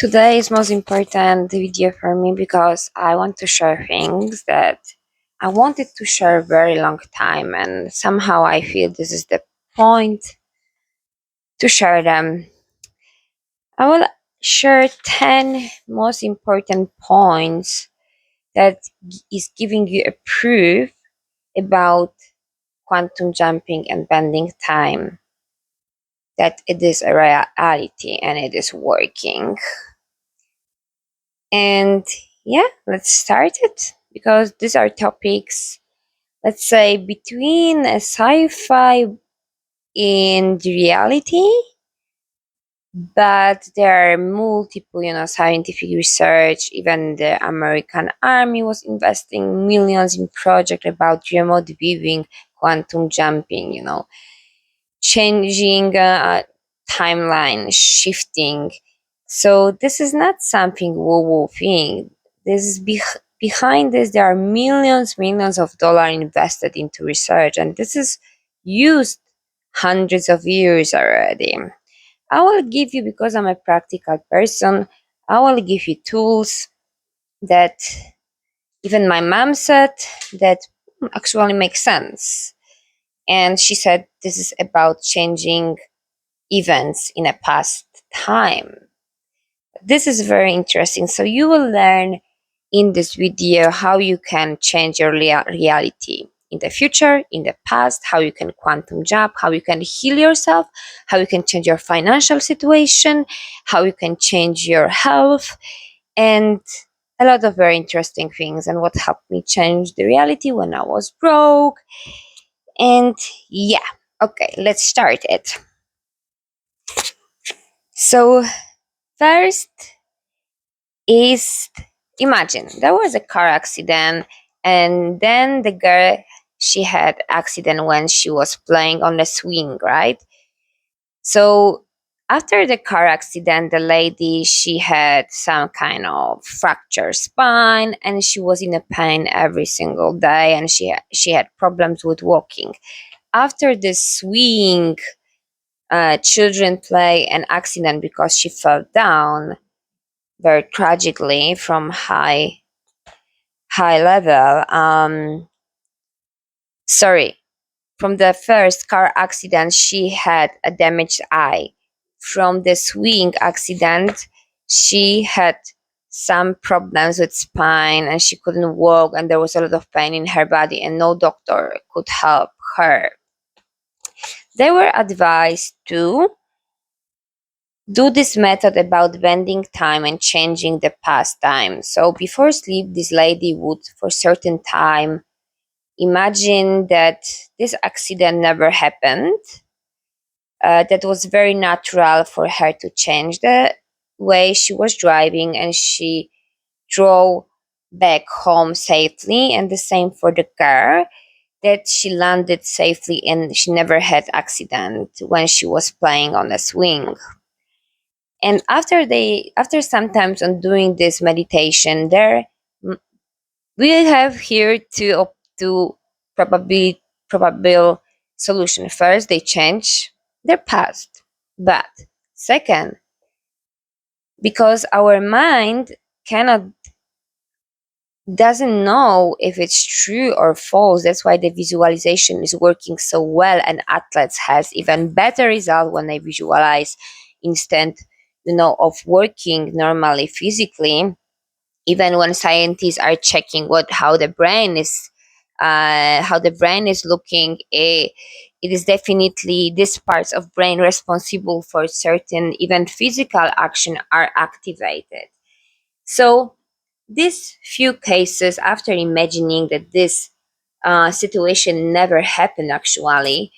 Today is most important video for me because I want to share things that I wanted to share a very long time, and somehow I feel this is the point to share them. I will share 10 most important points that is giving you a proof about quantum jumping and bending time, that it is a reality and it is working. And yeah, let's start it because these are topics, let's say, between a sci-fi and reality, but there are multiple, scientific research. Even the American Army was investing millions in project about remote viewing, quantum jumping, changing timeline, shifting. So this is not something woo-woo thing. This is behind this. There are millions of dollars invested into research, and this is used hundreds of years already. I will give you, because I'm a practical person, I will give you tools that even my mom said that actually make sense. And she said this is about changing events in a past time. This is very interesting. So you will learn in this video how you can change your reality in the future, in the past, how you can quantum jump, how you can heal yourself, how you can change your financial situation, how you can change your health, and a lot of very interesting things, and what helped me change the reality when I was broke. And yeah, okay, let's start it. So first is, imagine there was a car accident, and then the girl, she had accident when she was playing on the swing, right? So after the car accident, the lady, she had some kind of fractured spine, and she was in a pain every single day, and she had problems with walking. After the swing, children play an accident because she fell down very tragically from high level. Sorry, from the first car accident, she had a damaged eye. From the swing accident, she had some problems with spine, and she couldn't walk, and there was a lot of pain in her body, and no doctor could help her. They were advised to do this method about bending time and changing the past time. So before sleep, this lady would, for certain time, imagine that this accident never happened. That was very natural for her to change the way she was driving, and she drove back home safely. And the same for the car, that she landed safely and she never had accident when she was playing on a swing. And after sometimes on doing this meditation, there we have here two probable solution. First, they change their past, but second, because our mind cannot doesn't know if it's true or false. That's why the visualization is working so well, and athletes has even better result when they visualize instead, of working normally physically. Even when scientists are checking how the brain is looking, it is definitely these parts of brain responsible for certain even physical action are activated. So these few cases, after imagining that this situation never happened actually,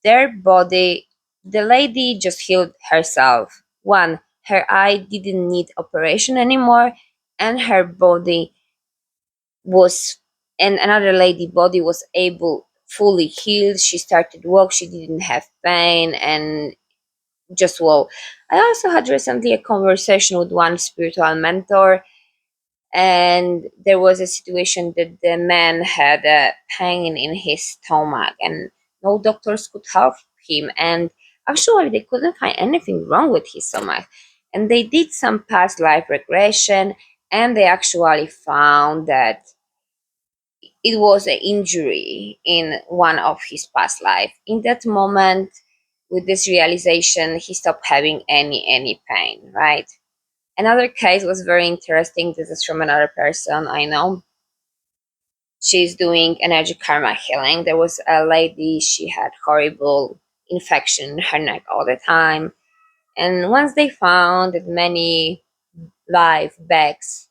their body, the lady just healed herself. One, her eye didn't need operation anymore, and her body was, and another lady body was able fully healed. She started walk, she didn't have pain, and just wow. I also had recently a conversation with one spiritual mentor, and there was a situation that the man had a pain in his stomach, and no doctors could help him, and actually they couldn't find anything wrong with his stomach. And they did some past life regression, and they actually found that it was an injury in one of his past life. In that moment, with this realization, he stopped having any pain, right? Another case was very interesting. This is from another person I know. She's doing energy karma healing. There was a lady, she had horrible infection in her neck all the time. And once they found that many life backs,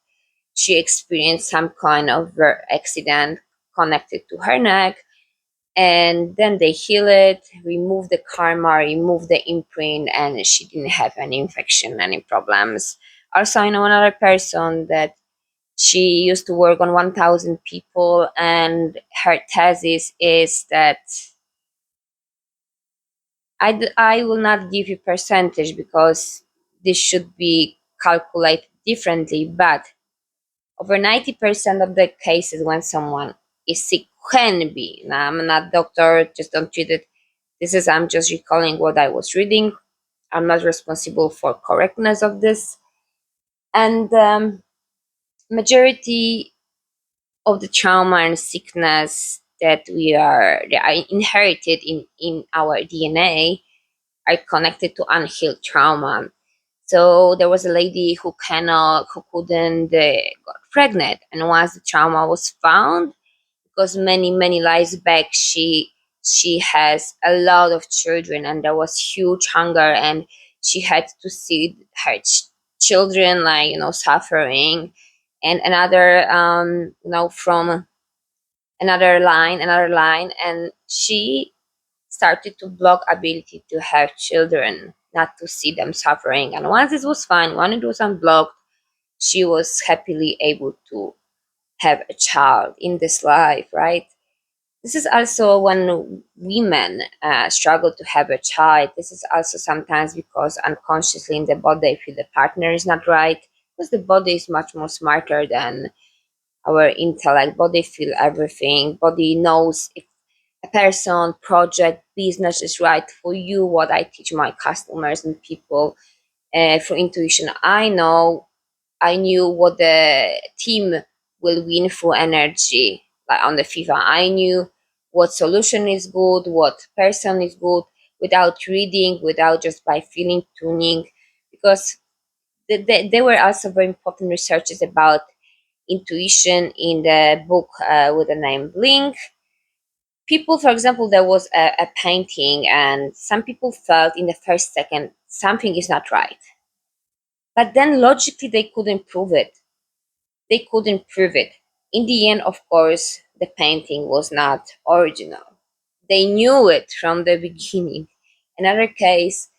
she experienced some kind of accident connected to her neck, and then they heal it, remove the karma, remove the imprint, and she didn't have any infection, any problems. Also, I know another person that she used to work on 1,000 people, and her thesis is that I will not give you percentage because this should be calculated differently, but over 90% of the cases when someone is sick can be. Now, I'm not doctor, just don't treat it. I'm just recalling what I was reading. I'm not responsible for correctness of this. And majority of the trauma and sickness that are inherited in our DNA are connected to unhealed trauma. So there was a lady who couldn't got pregnant, and once the trauma was found, because many lives back she has a lot of children, and there was huge hunger, and she had to see her children, like, suffering. And another, from another line, and she started to block ability to have children, not to see them suffering. And once this was fine, when it was unblocked, she was happily able to have a child in this life, right? This is also when women struggle to have a child. This is also sometimes because unconsciously in the body they feel the partner is not right, because the body is much more smarter than our intellect. Body feel everything. Body knows if a person, project, business is right for you. What I teach my customers and people for intuition, I knew what the team will win through energy, like on the FIFA. I knew what solution is good, what person is good, without reading, without just by feeling, tuning, because there were also very important researches about intuition in the book with the name Blink. People, for example, there was a painting, and some people felt in the first second something is not right, but then logically they couldn't prove it. They couldn't prove it. In the end, of course, the painting was not original. They knew it from the beginning. Another case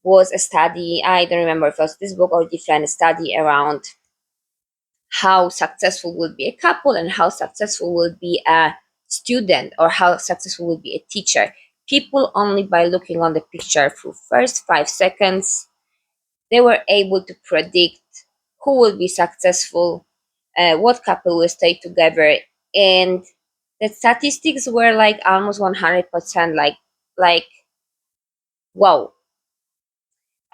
was a study, I don't remember if it was this book or different study around how successful will be a couple and how successful will be a student or how successful will be a teacher. People only by looking on the picture for first 5 seconds, they were able to predict who will be successful, what couple will stay together, and the statistics were like almost 100%. Like wow.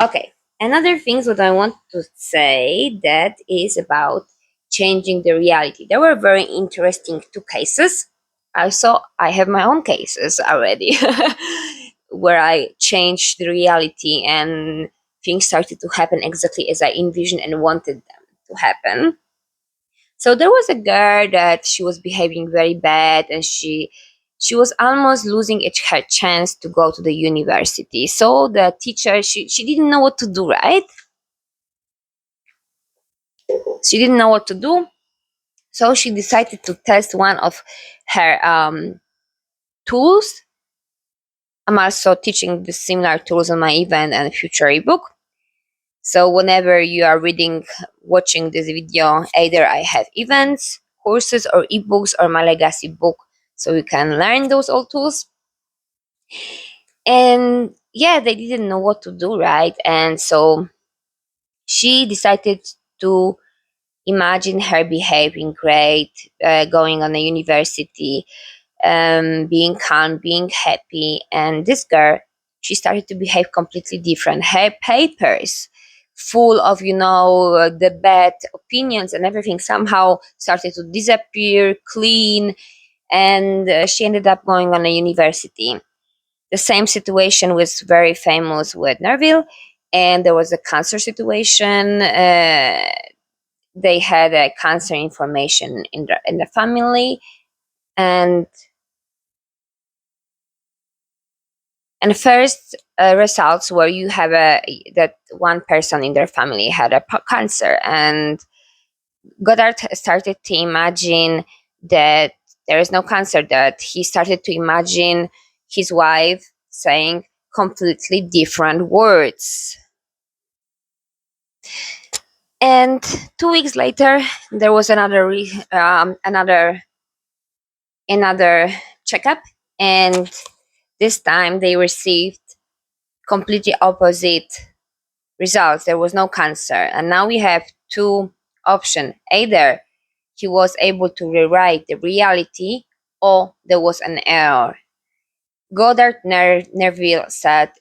Okay. Another things what I want to say that is about changing the reality. There were very interesting two cases. I have my own cases already where I changed the reality and things started to happen exactly as I envisioned and wanted them to happen. So there was a girl that she was behaving very bad, and she was almost losing her chance to go to the university. So the teacher, she didn't know what to do, right? She didn't know what to do. So she decided to test one of her tools. I'm also teaching the similar tools on my event and future ebook. So whenever you are reading, watching this video, either I have events, courses, or ebooks, or my legacy book, so you can learn those old tools. And yeah, they didn't know what to do, right? And so she decided to imagine her behaving great, going on a university, being calm, being happy. And this girl, she started to behave completely different. Her papers full of, the bad opinions and everything, somehow started to disappear, clean, and she ended up going on a university. The same situation was very famous with Nerville, and there was a cancer situation. They had a cancer information in the family, and first results were you have a that one person in their family had a cancer, and Goddard started to imagine that there is no cancer. That he started to imagine his wife saying completely different words. And 2 weeks later, there was another checkup, and this time they received completely opposite results. There was no cancer, and now we have two options: either he was able to rewrite the reality, or there was an error. Goddard Neville said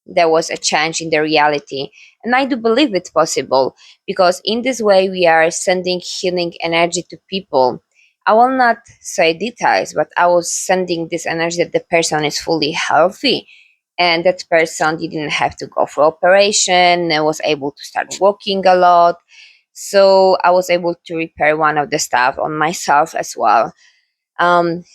there was a change in the reality. And I do believe it's possible, because in this way we are sending healing energy to people. I will not say details, but I was sending this energy that the person is fully healthy, and that person didn't have to go for operation and was able to start walking a lot. So I was able to repair one of the stuff on myself as well.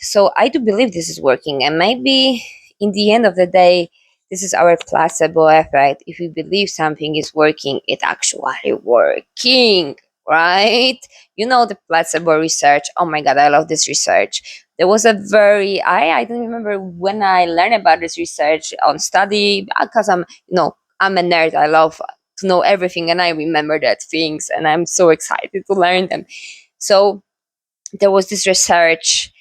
So I do believe this is working, and maybe in the end of the day, this is our placebo effect. If we believe something is working, it actually working, right? The placebo research. Oh my god, I love this research. There was a very I don't remember when I learned about this research on study, because I'm a nerd. I love to know everything, and I remember that things, and I'm so excited to learn them. So there was this research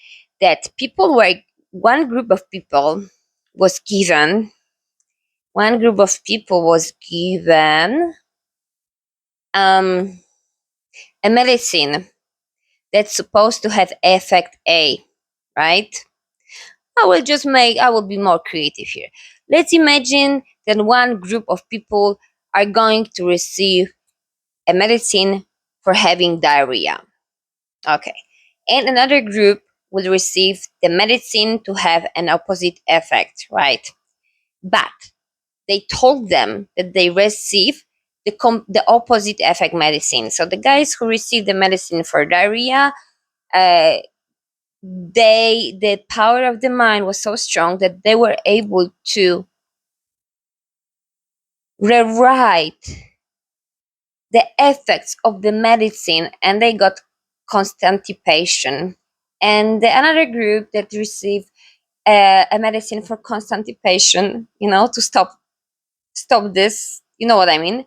that people were one group of people was given one group of people was given um, a medicine that's supposed to have effect A, right? I will be more creative here. Let's imagine that one group of people are going to receive a medicine for having diarrhea. Okay. And another group will receive the medicine to have an opposite effect, right? But they told them that they receive the opposite effect medicine. So the guys who received the medicine for diarrhea, uh, the power of the mind was so strong that they were able to rewrite the effects of the medicine, and they got constipation. And another group that received a medicine for constipation, to stop this, you know what I mean.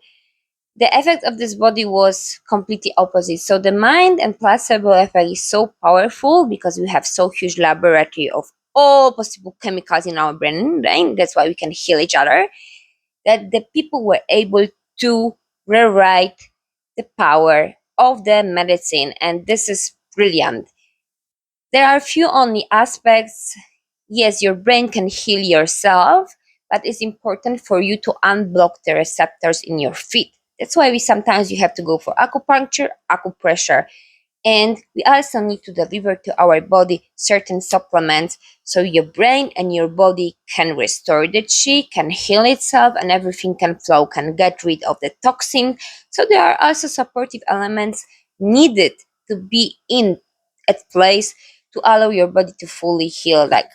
The effect of this body was completely opposite. So the mind and placebo effect is so powerful because we have so huge laboratory of all possible chemicals in our brain. That's why we can heal each other. That the people were able to rewrite the power of the medicine, and this is brilliant. There are few only aspects. Yes, your brain can heal yourself, but it's important for you to unblock the receptors in your feet. That's why we sometimes you have to go for acupuncture, acupressure, and we also need to deliver to our body certain supplements so your brain and your body can restore the chi, can heal itself, and everything can flow, can get rid of the toxin. So there are also supportive elements needed to be in at place to allow your body to fully heal. Like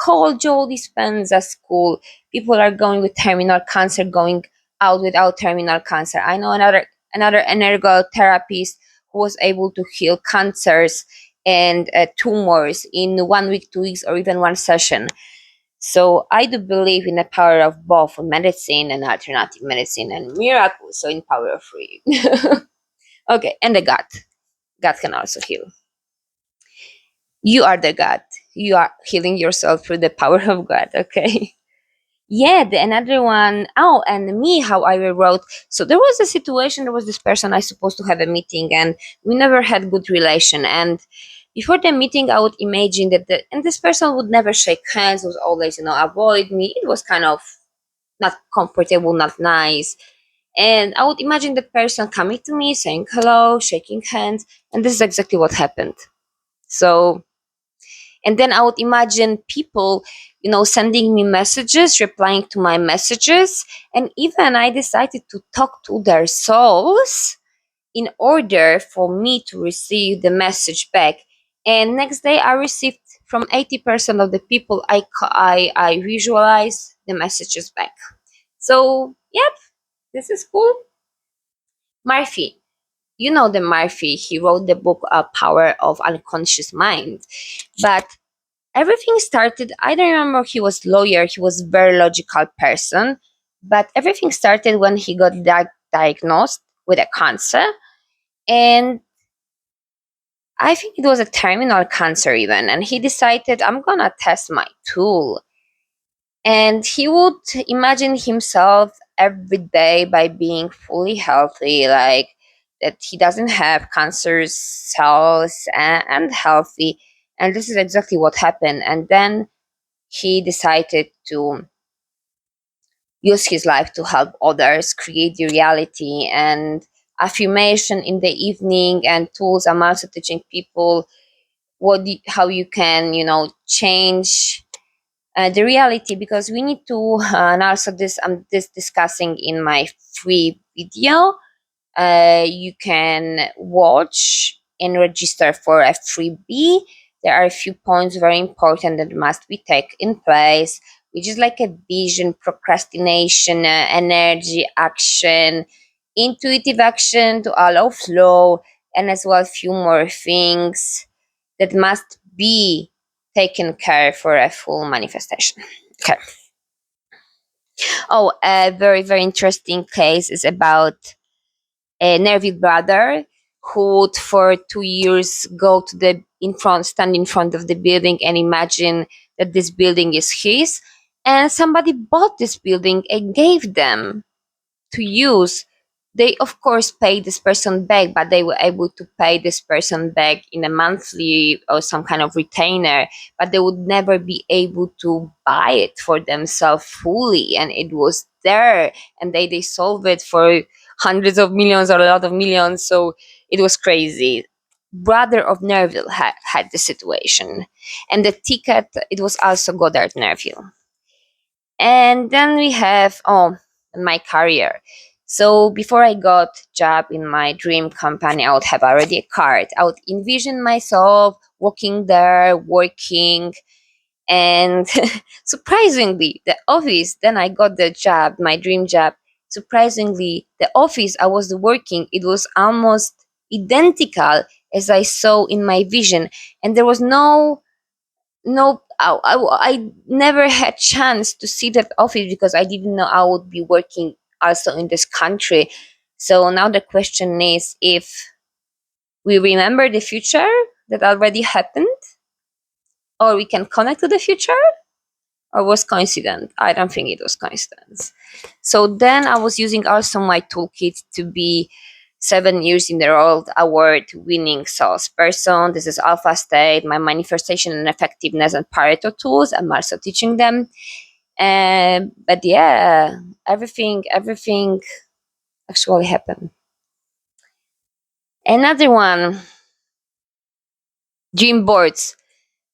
whole Joe Dispenza school, people are going with terminal cancer, going out without terminal cancer. I know another energotherapist who was able to heal cancers and tumors in 1 week, 2 weeks, or even one session. So I do believe in the power of both medicine and alternative medicine and miracles. So in power of free. Okay, and the gut. Gut can also heal. You are the gut. You are healing yourself through the power of God. Okay. Yeah, the another one. Oh, and me, how I wrote. So there was a situation. There was this person I supposed to have a meeting, and we never had good relation. And before the meeting, I would imagine that and this person would never shake hands. Was always avoid me. It was kind of not comfortable, not nice. And I would imagine the person coming to me, saying hello, shaking hands, and this is exactly what happened. So, and then I would imagine people, sending me messages, replying to my messages, and even I decided to talk to their souls in order for me to receive the message back. And next day, I received from 80% of the people I visualize the messages back. So, yep, this is cool. Murphy, you know the Murphy, he wrote the book Power of Unconscious Mind. But everything started, I don't remember, he was lawyer, he was very logical person, but everything started when he got diagnosed with a cancer. And I think it was a terminal cancer even. And he decided, I'm gonna test my tool. And he would imagine himself every day by being fully healthy, like that he doesn't have cancer cells and healthy. And this is exactly what happened. And then he decided to use his life to help others create the reality, and affirmation in the evening and tools. I'm also teaching people how you can change the reality, because we need to and also this I'm this discussing in my free video. You can watch and register for a freebie. There are a few points very important that must be taken in place, which is like a vision, procrastination, energy, action, intuitive action to allow flow, and as well a few more things that must be taken care for a full manifestation. Okay. Oh, a very, very interesting case is about a Neville brother who would for 2 years go to the in front, stand in front of the building and imagine that this building is his. And somebody bought this building and gave them to use. They of course paid this person back, but they were able to pay this person back in a monthly or some kind of retainer, but they would never be able to buy it for themselves fully. And it was there, and they sold it for hundreds of millions or a lot of millions. So it was crazy. Brother of Neville had the situation, and the ticket, it was also Goddard Neville. And then we have my career. So before I got job in my dream company, I would have already a card. I would envision myself working there, working, and surprisingly, the office. Then I got the job, my dream job. Surprisingly, the office I was working, it was almost identical as I saw in my vision, and there was no, I never had chance to see that office because I didn't know I would be working also in this country. So now the question is if we remember the future that already happened, or we can connect to the future, or was coincidence. I don't think it was coincidence. So then I was using also my toolkit to be 7 years in the world award winning salesperson. This is alpha state, my manifestation and effectiveness and Pareto tools. I'm also teaching them. But yeah, everything actually happened. Another one, dream boards.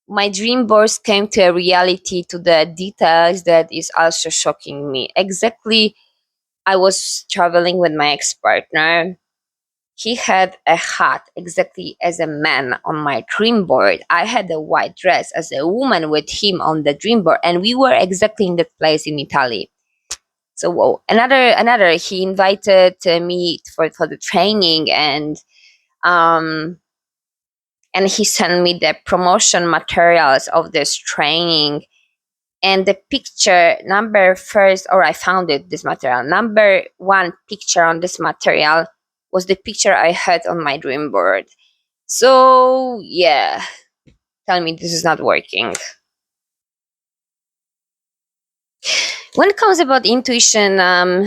My dream boards came to a reality to the details that is also shocking me. Exactly, I was traveling with my ex-partner. He had a hat exactly as a man on my dream board. I had a white dress as a woman with him on the dream board, and we were exactly in that place in Italy. So whoa, another. He invited me for the training, um and he sent me the promotion materials of this training. And the picture number first, or I found it, this material number one picture on this material was the picture I had on my dream board. So yeah, tell me this is not working. When it comes about intuition, I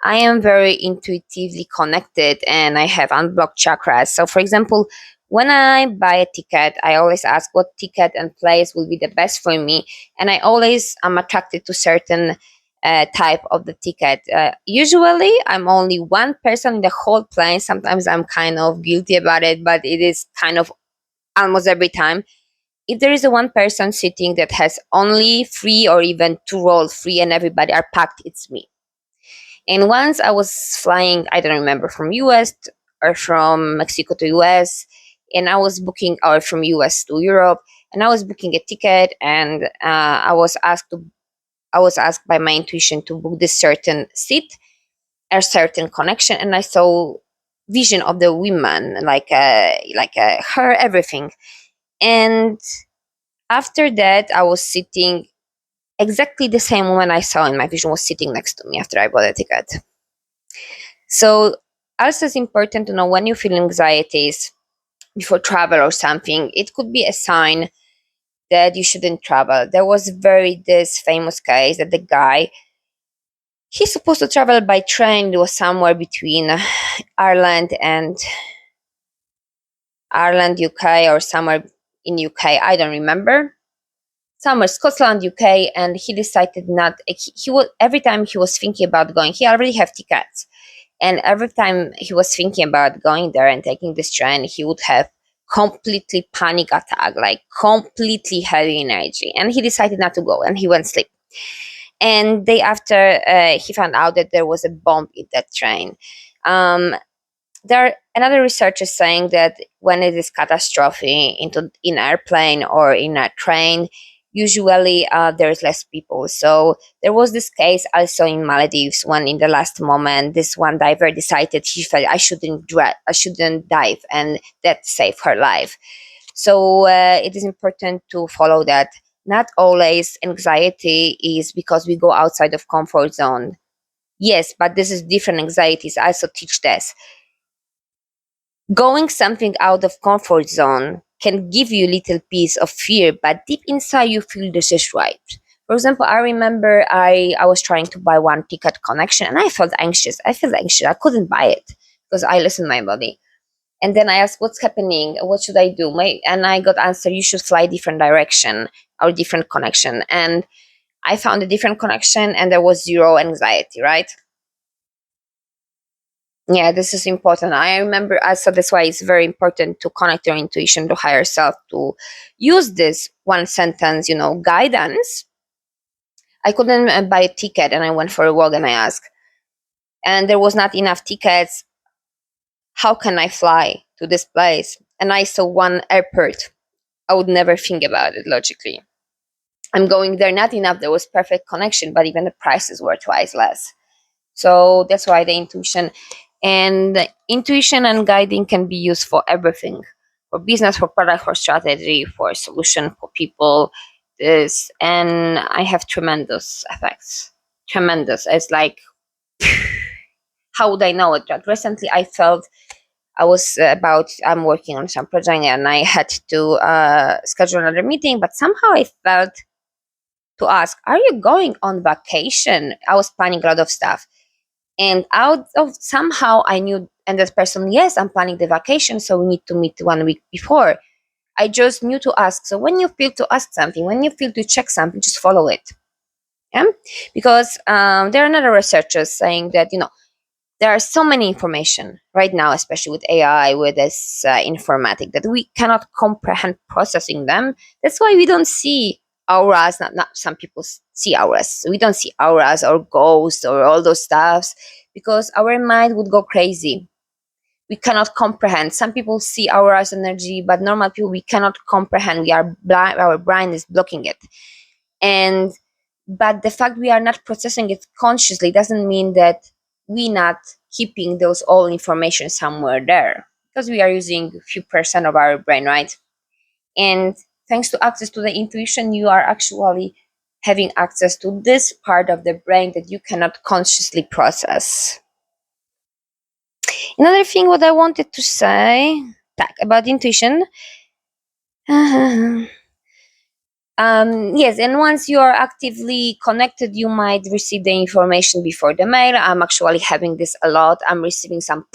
am very intuitively connected and I have unblocked chakras. So, for example, when I buy a ticket, I always ask what ticket and place will be the best for me. And I always am attracted to certain type of the ticket. Usually, I'm only one person in the whole plane. Sometimes I'm kind of guilty about it, but it is kind of almost every time. If there is a one person sitting that has only three or even two rows free and everybody are packed, it's me. And once I was flying, I don't remember, from US or from Mexico to US, and I was booking, or from US to Europe, and I was booking a ticket, and I was asked by my intuition to book this certain seat, a certain connection, and I saw vision of the women, her, everything. And after that, I was sitting exactly the same woman I saw in my vision was sitting next to me after I bought a ticket. So also it's important to know when you feel anxieties before travel or something, it could be a sign that you shouldn't travel. There was very this famous case that the guy, he's supposed to travel by train. It was somewhere between Ireland and UK, or somewhere in UK. I don't remember. Somewhere Scotland, UK, and he decided not. He was every time he was thinking about going. He already have tickets, and every time he was thinking about going there and taking this train, he would have completely panic attack, like completely heavy energy, and he decided not to go, and he went sleep. And day after, he found out that there was a bomb in that train. Um, there are another researcher saying that when it is catastrophe in airplane or in a train, usually there is less people. So there was this case also in Maldives when in the last moment this one diver decided she felt I shouldn't dive, and that saved her life. So it is important to follow that. Not always anxiety is because we go outside of comfort zone. Yes, but this is different anxieties. I also teach this. Going something out of comfort zone can give you little piece of fear, but deep inside you feel this is right. For example, I remember I was trying to buy one ticket connection and I felt anxious. I felt anxious. I couldn't buy it because I listened to my body. And then I asked, what's happening? What should I do? And I got answer, you should fly different direction or different connection. And I found a different connection and there was zero anxiety, right? Yeah, this is important. I remember also that's why it's very important to connect your intuition to higher self, to use this one sentence, guidance. I couldn't buy a ticket and I went for a walk and I asked, and there was not enough tickets. How can I fly to this place? And I saw one airport. I would never think about it logically. I'm going there, not enough. There was perfect connection, but even the prices were twice less. So that's why the intuition and guiding can be used for everything, for business, for product, for strategy, for solution, for people. This, and I have tremendous effects. Tremendous. It's like, how would I know it? But recently I felt I'm working on some project and I had to schedule another meeting, but somehow I felt to ask, are you going on vacation? I was planning a lot of stuff. And out of somehow I knew, and this person, yes, I'm planning the vacation, so we need to meet 1 week before. I just knew to ask. So when you feel to ask something, when you feel to check something, just follow it. Yeah, because there are another researchers saying that there are so many information right now, especially with AI, with this informatic, that we cannot comprehend processing them. That's why we don't see auras. Not some people see auras. We don't see auras or ghosts or all those stuffs because our mind would go crazy. We cannot comprehend. Some people see auras energy, but normal people we cannot comprehend. We are blind. Our brain is blocking it, and but the fact we are not processing it consciously doesn't mean that we not keeping those all information somewhere there, because we are using a few percent of our brain, right? And thanks to access to the intuition, you are actually having access to this part of the brain that you cannot consciously process. Another thing what I wanted to say about intuition. Yes, and once you are actively connected, you might receive the information before the mail. I'm actually having this a lot. I'm receiving some,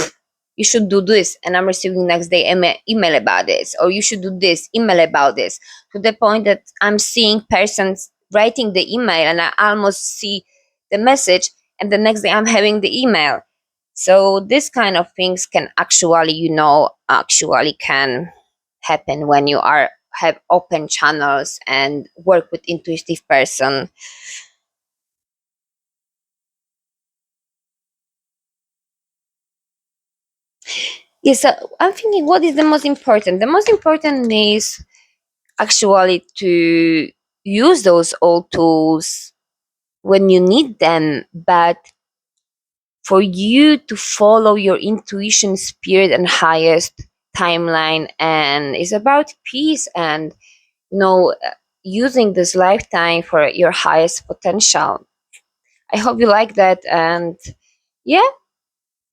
you should do this, and I'm receiving next day email about this, or you should do this, email about this, to the point that I'm seeing persons writing the email, and I almost see the message, and the next day I'm having the email. So this kind of things can actually, actually can happen when you are have open channels and work with intuitive person. Yes, so I'm thinking what is the most important? The most important is actually to use those old tools when you need them, but for you to follow your intuition, spirit, and highest timeline, and it's about peace and you know uh, using this lifetime for your highest potential. I hope you like that, and yeah,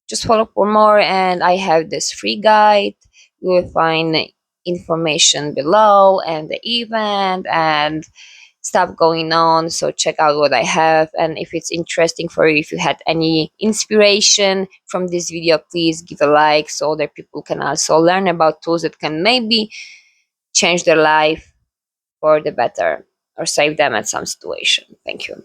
just follow for more. And I have this free guide. You will find information below and the event and stuff going on. So check out what I have. And if it's interesting for you, if you had any inspiration from this video, please give a like so other people can also learn about tools that can maybe change their life for the better or save them at some situation. Thank you.